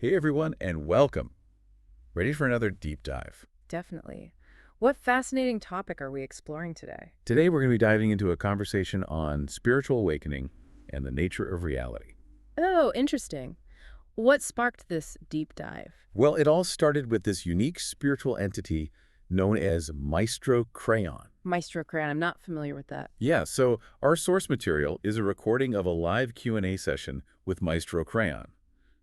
Hey everyone, and welcome. Ready for another deep dive? Definitely. What fascinating topic are we exploring today? Today we're going to be diving into a conversation on spiritual awakening and the nature of reality. Oh, interesting. What sparked this deep dive? Well, it all started with this unique spiritual entity known as Maestro Kryon. Maestro Kryon, I'm not familiar with that. Yeah, so our source material is a recording of a live Q&A session with Maestro Kryon.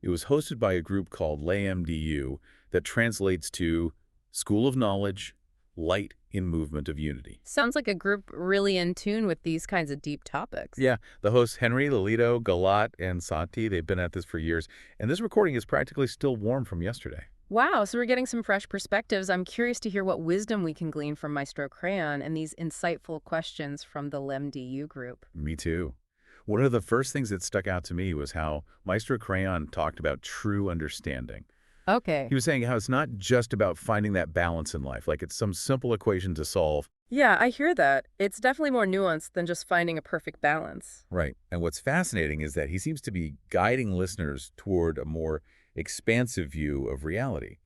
It was hosted by a group called LAMDU that translates to School of Knowledge, Light in Movement of Unity. Sounds like a group really in tune with these kinds of deep topics. Yeah, the hosts Henry, Lolito, Galat, and Santi, they've been at this for years, and this recording is practically still warm from yesterday. Wow, so we're getting some fresh perspectives. I'm curious to hear what wisdom we can glean from Maestro Kryon and these insightful questions from the LEMDU group. Me too. One of the first things that stuck out to me was how Maestro Crayon talked about true understanding. Okay. He was saying how it's not just about finding that balance in life, like it's some simple equation to solve. Yeah, I hear that. It's definitely more nuanced than just finding a perfect balance. Right. And what's fascinating is that he seems to be guiding listeners toward a more expansive view of reality,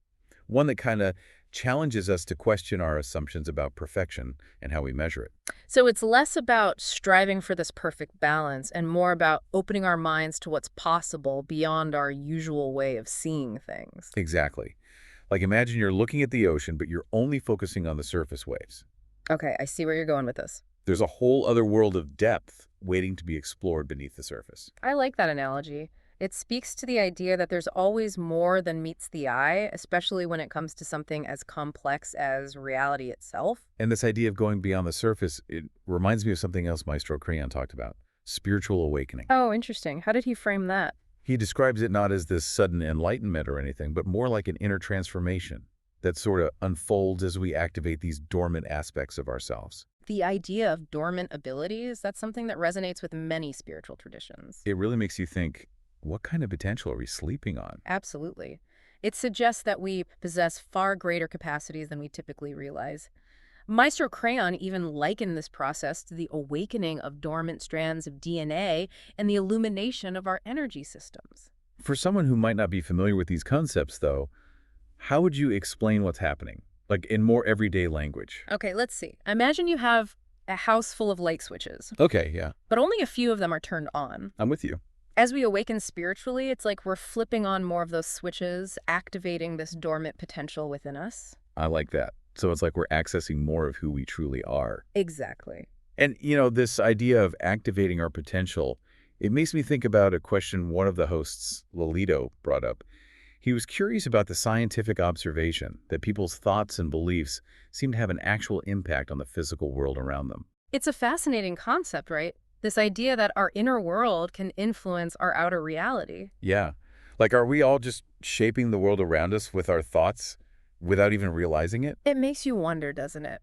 one that kind of challenges us to question our assumptions about perfection and how we measure it. So it's less about striving for this perfect balance and more about opening our minds to what's possible beyond our usual way of seeing things. Exactly. Like imagine you're looking at the ocean, but you're only focusing on the surface waves. Okay, I see where you're going with this. There's a whole other world of depth waiting to be explored beneath the surface. I like that analogy. It speaks to the idea that there's always more than meets the eye, especially when it comes to something as complex as reality itself. And this idea of going beyond the surface, it reminds me of something else Maestro Crayon talked about, spiritual awakening. Oh, interesting. How did he frame that? He describes it not as this sudden enlightenment or anything, but more like an inner transformation that sort of unfolds as we activate these dormant aspects of ourselves. The idea of dormant abilities, that's something that resonates with many spiritual traditions. It really makes you think, what kind of potential are we sleeping on? Absolutely. It suggests that we possess far greater capacities than we typically realize. Maestro Crayon even likened this process to the awakening of dormant strands of DNA and the illumination of our energy systems. For someone who might not be familiar with these concepts, though, how would you explain what's happening? Like in more everyday language. Okay, let's see. Imagine you have a house full of light switches, Okay, yeah, but only a few of them are turned on. I'm with you. As we awaken spiritually, it's like we're flipping on more of those switches, activating this dormant potential within us. I like that. So it's like we're accessing more of who we truly are. Exactly. And, this idea of activating our potential, it makes me think about a question one of the hosts, Lolito, brought up. He was curious about the scientific observation that people's thoughts and beliefs seem to have an actual impact on the physical world around them. It's a fascinating concept, right? This idea that our inner world can influence our outer reality. Yeah. Like, are we all just shaping the world around us with our thoughts without even realizing it? It makes you wonder, doesn't it?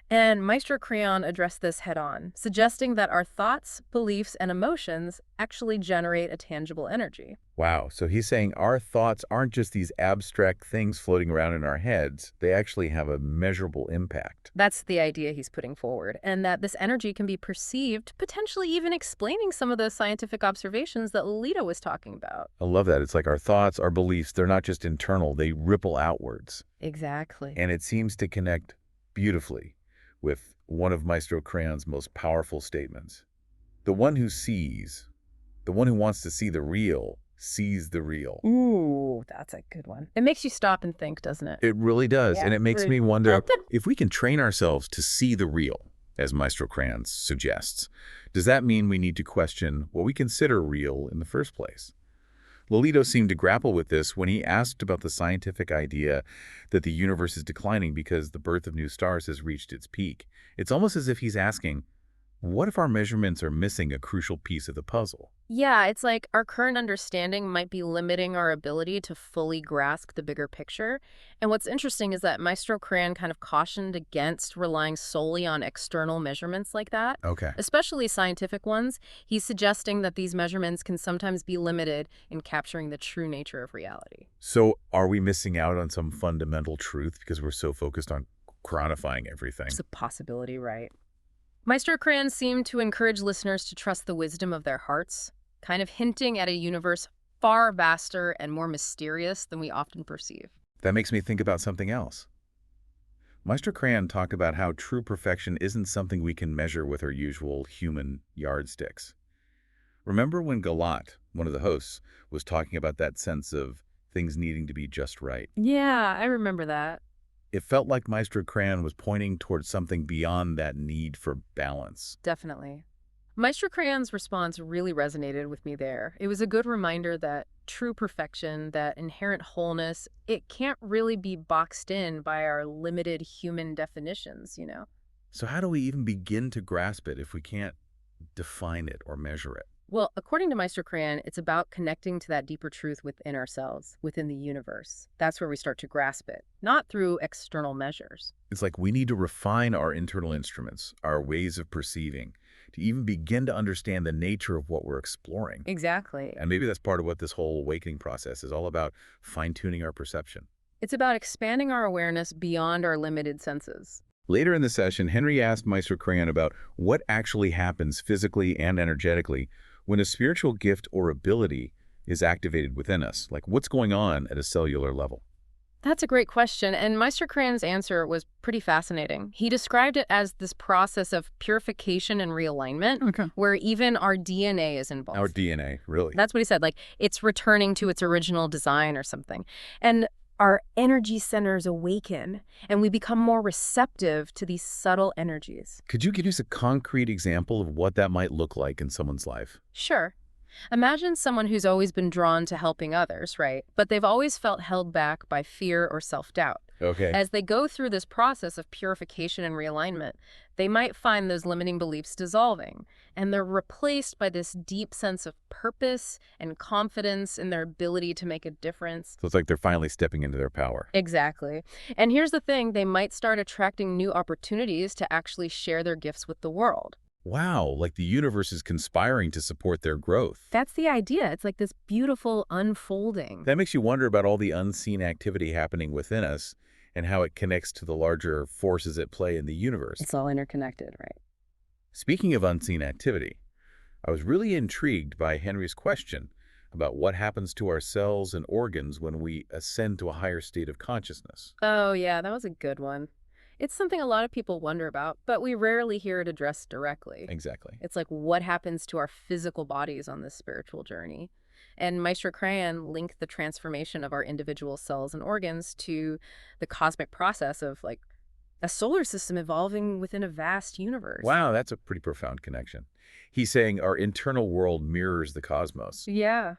And Maestro Kryon addressed this head-on, suggesting that our thoughts, beliefs, and emotions actually generate a tangible energy. Wow. So he's saying our thoughts aren't just these abstract things floating around in our heads. They actually have a measurable impact. That's the idea he's putting forward, and that this energy can be perceived, potentially even explaining some of the scientific observations that Lolita was talking about. I love that. It's like our thoughts, our beliefs, they're not just internal, they ripple outwards. Exactly. And it seems to connect beautifully with one of Maestro Crayon's most powerful statements. The one who sees, the one who wants to see the real, sees the real. Ooh, that's a good one. It makes you stop and think, doesn't it? It really does. Yeah, And it makes rude. me wonder if we can train ourselves to see the real, as Maestro Crayon suggests. Does that mean we need to question what we consider real in the first place? Lolito seemed to grapple with this when he asked about the scientific idea that the universe is declining because the birth of new stars has reached its peak. It's almost as if he's asking, what if our measurements are missing a crucial piece of the puzzle? Yeah, it's like our current understanding might be limiting our ability to fully grasp the bigger picture. And what's interesting is that Maestro Crayon kind of cautioned against relying solely on external measurements like that, Okay. especially scientific ones. He's suggesting that these measurements can sometimes be limited in capturing the true nature of reality. So are we missing out on some fundamental truth because we're so focused on quantifying everything? It's a possibility, right? Maestro Crayon seemed to encourage listeners to trust the wisdom of their hearts, kind of hinting at a universe far vaster and more mysterious than we often perceive. That makes me think about something else. Maestro Kryon talked about how true perfection isn't something we can measure with our usual human yardsticks. Remember when Galat, one of the hosts, was talking about that sense of things needing to be just right? Yeah, I remember that. It felt like Maestro Kryon was pointing towards something beyond that need for balance. Definitely. Maestro Crayon's response really resonated with me there. It was a good reminder that true perfection, that inherent wholeness, it can't really be boxed in by our limited human definitions. So how do we even begin to grasp it if we can't define it or measure it? Well, according to Maestro Crayon, it's about connecting to that deeper truth within ourselves, within the universe. That's where we start to grasp it, not through external measures. It's like we need to refine our internal instruments, our ways of perceiving, to even begin to understand the nature of what we're exploring. Exactly. And maybe that's part of what this whole awakening process is all about, fine-tuning our perception. It's about expanding our awareness beyond our limited senses. Later in the session, Henry asked Maestro Crayon about what actually happens physically and energetically when a spiritual gift or ability is activated within us. Like, what's going on at a cellular level? That's a great question, and Meister Crayon's answer was pretty fascinating. He described it as this process of purification and realignment, Okay. where even our DNA is involved. Our DNA, really. That's what he said, like it's returning to its original design or something. And our energy centers awaken, and we become more receptive to these subtle energies. Could you give us a concrete example of what that might look like in someone's life? Sure. Imagine someone who's always been drawn to helping others, right? But they've always felt held back by fear or self-doubt. Okay. As they go through this process of purification and realignment, they might find those limiting beliefs dissolving, and they're replaced by this deep sense of purpose and confidence in their ability to make a difference. So it's like they're finally stepping into their power. Exactly. And here's the thing, they might start attracting new opportunities to actually share their gifts with the world. Wow, like the universe is conspiring to support their growth. That's the idea. It's like this beautiful unfolding. That makes you wonder about all the unseen activity happening within us and how it connects to the larger forces at play in the universe. It's all interconnected, right? Speaking of unseen activity, I was really intrigued by Henry's question about what happens to our cells and organs when we ascend to a higher state of consciousness. Oh, yeah, that was a good one. It's something a lot of people wonder about, but we rarely hear it addressed directly. Exactly. It's like what happens to our physical bodies on this spiritual journey. And Maestro Crayon linked the transformation of our individual cells and organs to the cosmic process of like a solar system evolving within a vast universe. Wow, that's a pretty profound connection. He's saying our internal world mirrors the cosmos. Yeah.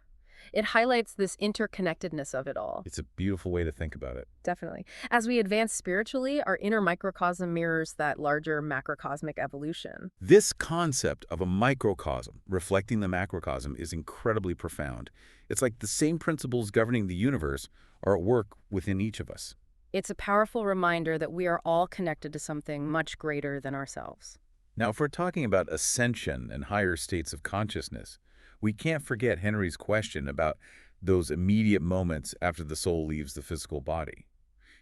It highlights this interconnectedness of it all. It's a beautiful way to think about it. Definitely. As we advance spiritually, our inner microcosm mirrors that larger macrocosmic evolution. This concept of a microcosm reflecting the macrocosm is incredibly profound. It's like the same principles governing the universe are at work within each of us. It's a powerful reminder that we are all connected to something much greater than ourselves. Now, if we're talking about ascension and higher states of consciousness, we can't forget Henry's question about those immediate moments after the soul leaves the physical body.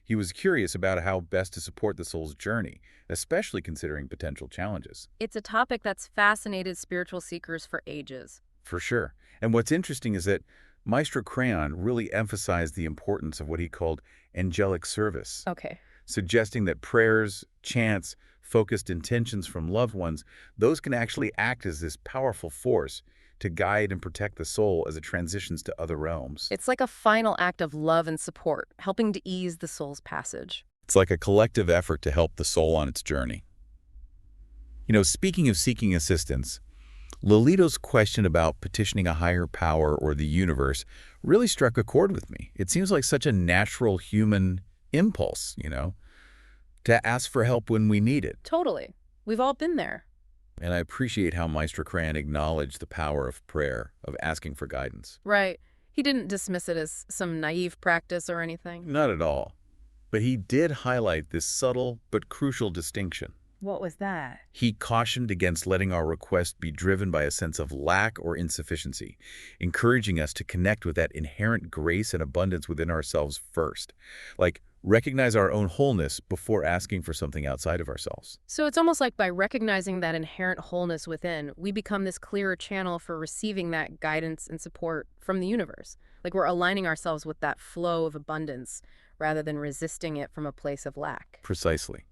He was curious about how best to support the soul's journey, especially considering potential challenges. It's a topic that's fascinated spiritual seekers for ages. For sure. And what's interesting is that Maestro Kryon really emphasized the importance of what he called angelic service, Okay. suggesting that prayers, chants, focused intentions from loved ones, those can actually act as this powerful force to guide and protect the soul as it transitions to other realms. It's like a final act of love and support, helping to ease the soul's passage. It's like a collective effort to help the soul on its journey. You know, speaking of seeking assistance, Lolito's question about petitioning a higher power or the universe really struck a chord with me. It seems like such a natural human impulse, to ask for help when we need it. Totally. We've all been there. And I appreciate how Maestro Kryon acknowledged the power of prayer, of asking for guidance. Right. He didn't dismiss it as some naive practice or anything. Not at all. But he did highlight this subtle but crucial distinction. What was that? He cautioned against letting our request be driven by a sense of lack or insufficiency, encouraging us to connect with that inherent grace and abundance within ourselves first. Like, Recognize our own wholeness before asking for something outside of ourselves. So it's almost like by recognizing that inherent wholeness within, we become this clearer channel for receiving that guidance and support from the universe. Like we're aligning ourselves with that flow of abundance rather than resisting it from a place of lack. Precisely.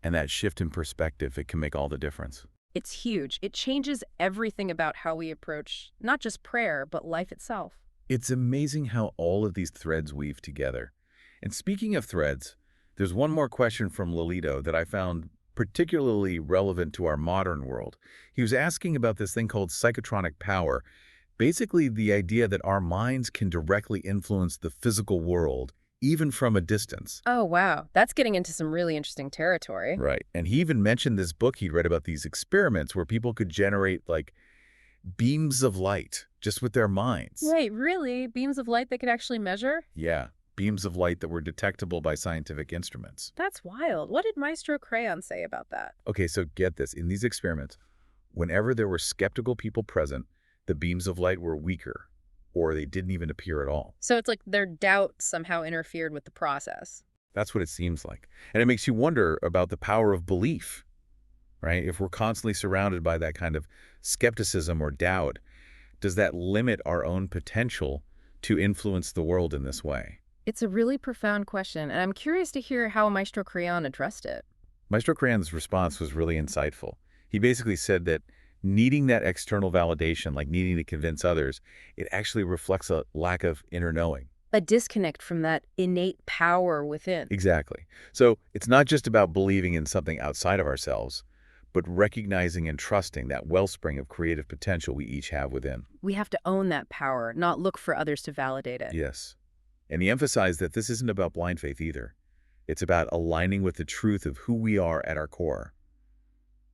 And that shift in perspective, it can make all the difference. It's huge. It changes everything about how we approach not just prayer, but life itself. It's amazing how all of these threads weave together. And speaking of threads, there's one more question from Lolito that I found particularly relevant to our modern world. He was asking about this thing called psychotronic power, basically the idea that our minds can directly influence the physical world, even from a distance. Oh, wow. That's getting into some really interesting territory. Right. And he even mentioned this book he'd read about these experiments where people could generate like beams of light just with their minds. Wait, really? Beams of light they could actually measure? Yeah, beams of light that were detectable by scientific instruments. That's wild. What did Maestro Kryon say about that? Okay, so get this. In these experiments, whenever there were skeptical people present, the beams of light were weaker, or they didn't even appear at all. So it's like their doubt somehow interfered with the process. That's what it seems like. And it makes you wonder about the power of belief, right? If we're constantly surrounded by that kind of skepticism or doubt, does that limit our own potential to influence the world in this way? It's a really profound question, and I'm curious to hear how Maestro Kryon addressed it. Maestro Cran's response was really insightful. He basically said that needing that external validation, like needing to convince others, it actually reflects a lack of inner knowing. A disconnect from that innate power within. Exactly. So it's not just about believing in something outside of ourselves, but recognizing and trusting that wellspring of creative potential we each have within. We have to own that power, not look for others to validate it. Yes. And he emphasized that this isn't about blind faith either. It's about aligning with the truth of who we are at our core,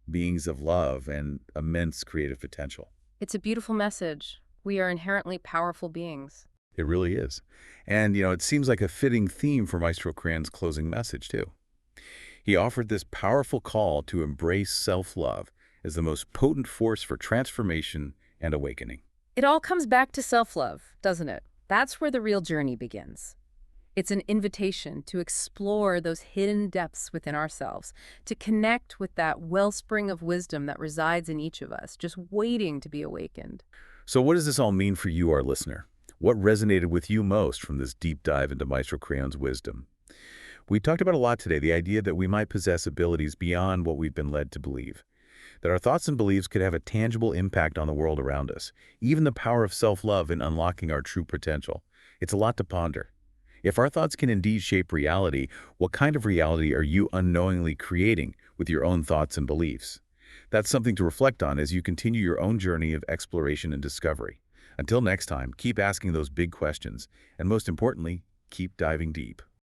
beings of love and immense creative potential. It's a beautiful message. We are inherently powerful beings. It really is. And, it seems like a fitting theme for Maestro Cran's closing message, too. He offered this powerful call to embrace self-love as the most potent force for transformation and awakening. It all comes back to self-love, doesn't it? That's where the real journey begins. It's an invitation to explore those hidden depths within ourselves, to connect with that wellspring of wisdom that resides in each of us, just waiting to be awakened. So what does this all mean for you, our listener? What resonated with you most from this deep dive into Maestro Crayon's wisdom? We talked about a lot today, the idea that we might possess abilities beyond what we've been led to believe, that our thoughts and beliefs could have a tangible impact on the world around us, even the power of self-love in unlocking our true potential. It's a lot to ponder. If our thoughts can indeed shape reality, what kind of reality are you unknowingly creating with your own thoughts and beliefs? That's something to reflect on as you continue your own journey of exploration and discovery. Until next time, keep asking those big questions, and most importantly, keep diving deep.